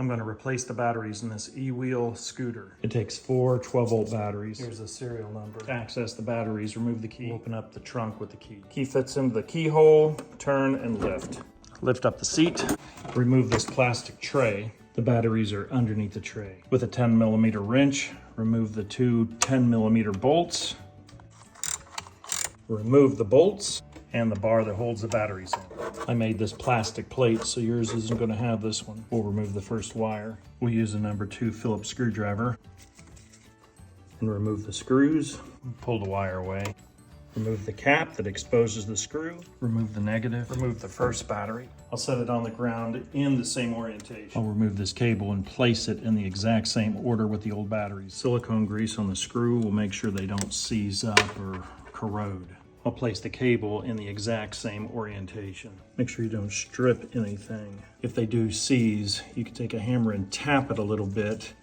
I'm going to replace the batteries in this e-wheel scooter. It takes 4 12-volt batteries. Here's the serial number. To access the batteries, remove the key. Open up the trunk with the key. Key fits into the keyhole, turn and lift. Lift up the seat. Remove this plastic tray. The batteries are underneath the tray. With a 10mm wrench, remove the 2 10mm bolts. Remove the bolts and the bar that holds the batteries in. I made this plastic plate, so yours isn't going to have this one. We'll remove the first wire. We'll use a number 2 Phillips screwdriver and remove the screws. Pull the wire away. Remove the cap that exposes the screw. Remove the negative. Remove the first battery. I'll set it on the ground in the same orientation. I'll remove this cable and place it in the exact same order with the old batteries. Silicone grease on the screw will make sure they don't seize up or corrode. I'll place the cable in the exact same orientation. Make sure you don't strip anything. If they do seize, you can take a hammer and tap it a little bit.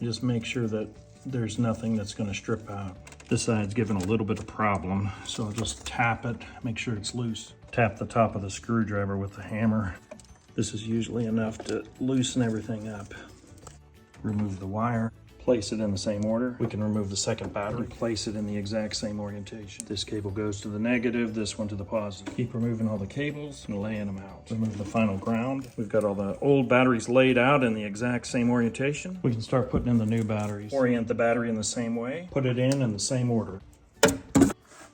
Just make sure that there's nothing that's going to strip out. This side's giving a little bit of problem, so I'll just tap it, make sure it's loose. Tap the top of the screwdriver with the hammer. This is usually enough to loosen everything up. Remove the wire. Place it in the same order. We can remove the second battery, place it in the exact same orientation. This cable goes to the negative, this one to the positive. Keep removing all the cables and laying them out. Remove the final ground. We've got all the old batteries laid out in the exact same orientation. We can start putting in the new batteries. Orient the battery in the same way. Put it in the same order.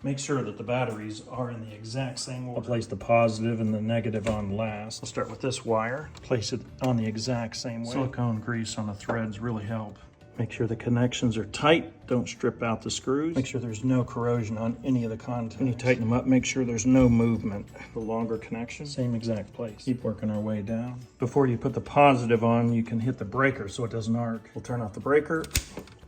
Make sure that the batteries are in the exact same order. I'll place the positive and the negative on last. I'll start with this wire. Place it on the exact same way. Silicone grease on the threads really help. Make sure the connections are tight. Don't strip out the screws. Make sure there's no corrosion on any of the contacts. When you tighten them up, make sure there's no movement. The longer connection, same exact place. Keep working our way down. Before you put the positive on, you can hit the breaker so it doesn't arc. We'll turn off the breaker.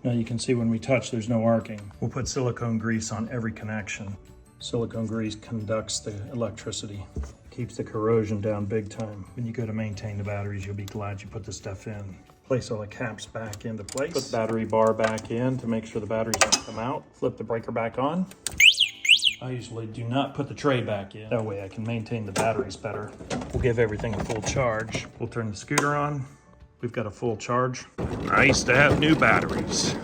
Now you can see when we touch, there's no arcing. We'll put silicone grease on every connection. Silicone grease conducts the electricity. Keeps the corrosion down big time. When you go to maintain the batteries, you'll be glad you put this stuff in. Place all the caps back into place. Put the battery bar back in to make sure the batteries don't come out. Flip the breaker back on. I usually do not put the tray back in. That way I can maintain the batteries better. We'll give everything a full charge. We'll turn the scooter on. We've got a full charge. Nice to have new batteries.